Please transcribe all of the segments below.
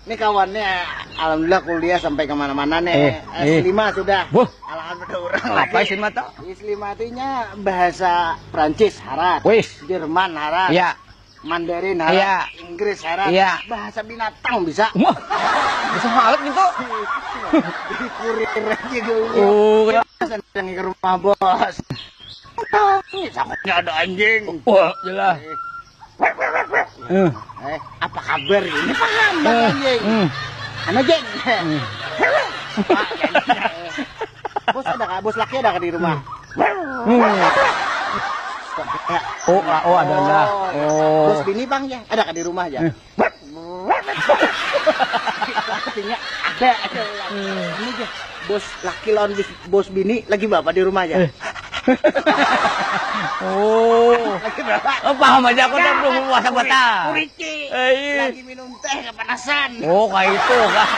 Ini kawannya alhamdulillah kuliah sampai kemana-mana nih. S5 sudah. Alhamdulillah orang Apa lagi. S5 tuh? S5 artinya bahasa Prancis harat. Wis. Jerman harat. Iya. Mandarin harat. Iya. Inggris harat. Iya. Bahasa binatang bisa. Wah. Bisa halat gitu. Jadi kurir aja dulu. Oh, ya. Sedang ke rumah bos. Takutnya ada anjing. Wah, jelas. Apa kabar ini? Paham bang anjing. Jeng. Bos ada kak? Bos laki ada kak di rumah? Oh ada lah. Bos bini bang ya? Ada kak di rumah ya? Artinya ada. Ini aja. Bos laki lawan bos bini lagi bapak di rumah ya? Lagi berapa? Paham aja aku udah belum puasa bata. Kuriki. Lagi minum teh kepanasan. Oh, kayak itu kan.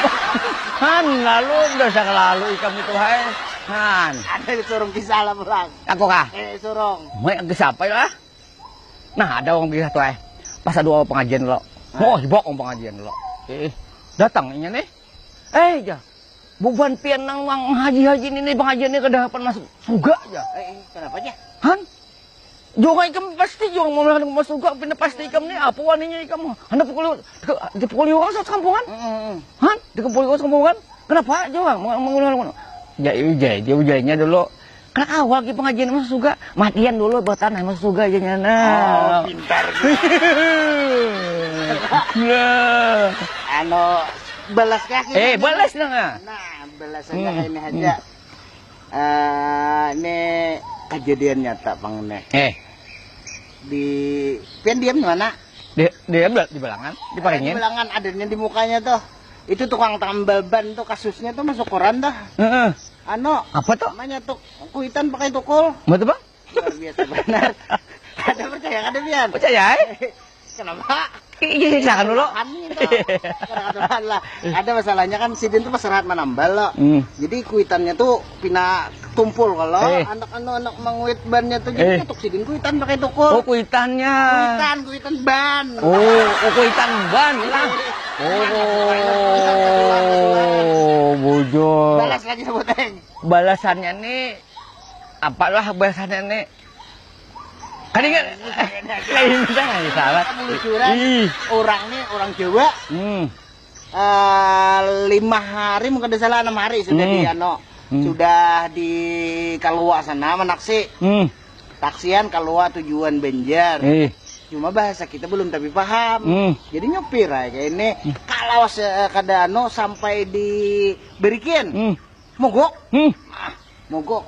Han, lalu udah saya lalu ikam itu hai. Han. Ada di surung kisah lah pulang. Aku kah? Surung. Mau yang siapa lah? Nah, ada orang bisa tuh pas ada orang pengajian lo. Oh, hibok orang pengajian lo. Datang ini nih. Ya. Buban pian nang haji-haji ini pengajiannya kedapan masuk surga aja. Kenapa aja? Han? Jangan ikam pasti jangan mau melakukan masuk surga, pindah pasti ikam nih apa waninya ikam? Anda dipukuli orang satu kampungan? Han? Dipukuli orang kampungan? Kenapa? Jangan mengulang. Dia ujainya dulu. Karena awal lagi pengajian masuk surga, matian dulu buat tanah masuk surga aja nyana. Oh, pintar. Nah. Balas kaki. Balas dong. Nah, balasannya kayak ini aja. Ini kejadian nyata Bang Nek. Di pian diam di mana? Dia di belangan, di Parengin. Di belangan adanya di mukanya tuh. Itu tukang tambal ban tuh kasusnya tuh masuk koran dah. Apa tuh? Namanya tuh kuitan pakai tukul. Betul bang? Luar biasa benar. Ada percaya kan Bian? Percaya? Kenapa? Iya, silakan dulu. Lah. Ada masalahnya kan Sidin tuh pas rehat menambal loh. Jadi kuitannya tuh pina tumpul kalau anak-anak menguit bannya tuh jadi ketuk Sidin kuitan pakai tukul. Oh, kuitannya. Kuitan ban. Kuitan ban lah. Bujur. Balas lagi sebuteng. Balasannya nih apalah balasannya nih? Kan ingat lain jangan salah. Orang nih orang Jawa. 5 hari mungkin ada salah 6 hari sudah di sudah di Kalua sana menaksi. Taksian Kalua tujuan Banjar. Cuma bahasa kita belum tapi paham. Jadi nyopir kayak ini kalau kadano sampai di Berikin. Mogok. Mogok.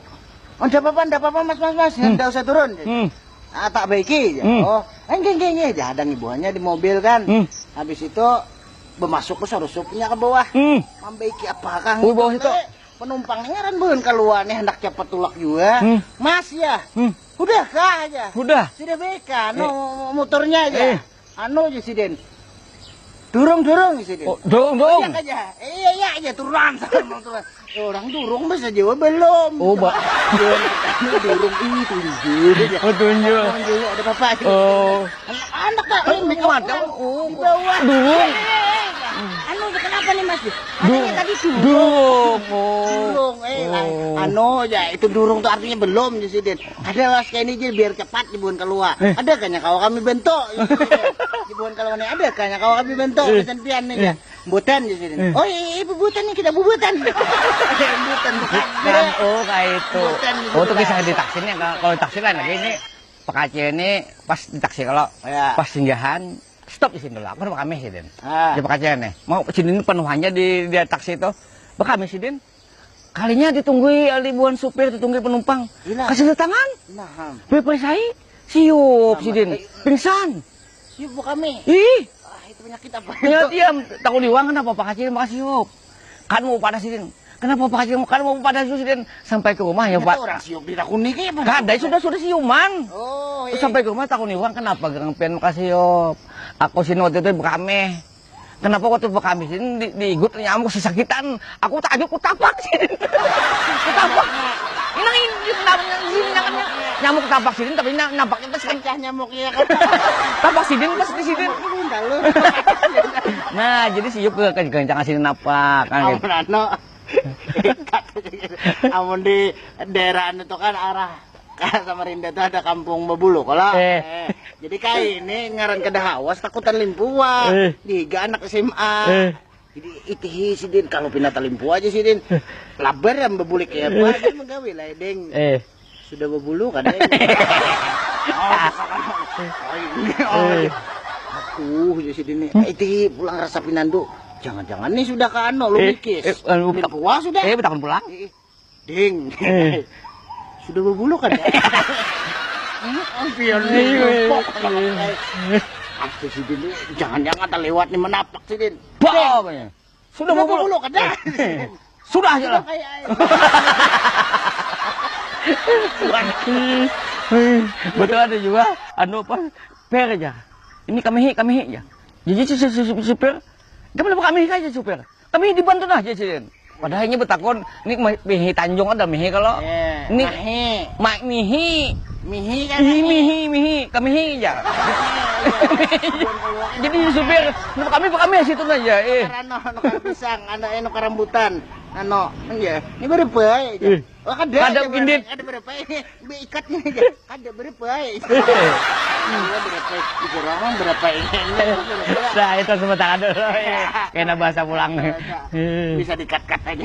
Enggak apa-apa Mas. Enggak usah turun. Tak baiki aja. Enggak aja ada ibuannya di mobil kan. Habis itu bermasuk ke sorusupnya ke bawah. Membaiki apakah bawah itu penumpangnya kan belum keluar nih hendak cepat tulak juga. Mas ya. Udah kah aja? Udah. Sudah baik kan motornya aja. Aja Sidin. Durung Sidin. Durung. Iya aja turun. Orang durung bisa jawab belum. Durung tunjuk. Tunjuk. Ada apa? Anak tak ini mata. Di bawah. Durung. Kenapa nih Mas? Tadi durung. Ya itu durung tuh artinya belum Sidin. Ada mas kayak ini aja biar cepat dibuat keluar. Ada kayaknya kalau kami bentuk. Dibuat keluar nih ada kayaknya kalau kami bentuk pesan pian nih ya. Butan Sidin. Oh iya bubutan nih kita bubutan. Bubutan bukan. Kayak itu. Itu kisah di taksi nih kalau di taksi lain lagi ini Pak Aceh ini pas di taksi kalau pas singgahan stop di sini dulu. Aku udah kami Sidin. Di Pak Aceh nih. Mau sini penuhannya di taksi itu. Pak kami Sidin. Kalinya ditunggui ribuan supir, ditunggui penumpang. Kasih tangan. Bepersai. Siup Sidin. Pingsan. Siup kami. Itu penyakit apa? Diam. Takut diuang kenapa Pak Aceh makasih siup. Kan mau pada Sidin. Kenapa Pak Aceh kan mau pada Sidin sampai ke rumah ya Pak? Orang siup di takuni kayak apa? Kada sudah siuman. Sampai ke rumah takut diuang kenapa gerang pian makasih siup. Aku sini waktu itu berkame. Kenapa waktu kami sini diigut nyamuk sesakitan? Aku takut kutapak sini. Kutapak. Ini namanya nyamuk kutapak sini tapi nampaknya pas kencah nyamuknya kan. Tapak sini pas di sini. Nah, jadi si Yuk kencang sini napak kan gitu. Amun di daerah itu kan arah ke Samarinda itu ada kampung Babulu kalau jadi kayak ini ngaran ke Dahawas takutan Limpua diga anak SMA jadi itihi si Din kalau pindah Limpua aja si Din labar yang bebulik ya apa dia menggawe lah deng sudah Babulu kan aku jadi si Din itihi pulang rasa pinando jangan-jangan nih sudah ke ano lu mikis Limpua sudah takon pulang ding sudah Babulu kan ya ampion nih si Din jangan-jangan tak lewat nih menapak si Din sudah Babulu kan ya sudah aja lah betul ada juga anu apa per aja ini kami aja jadi si supir gimana kami aja supir kami dibantu aja sih padahal ini betakon ini mihi Tanjung ada mihi kalau ini mihi kan kami aja jadi supir kami situ aja karena pisang anak karambutan ya ini berapa ada indit ada berapa ini ikatnya aja ada berapa berapa ini nah itu sementara dulu kena bahasa pulang bisa dikat-kat aja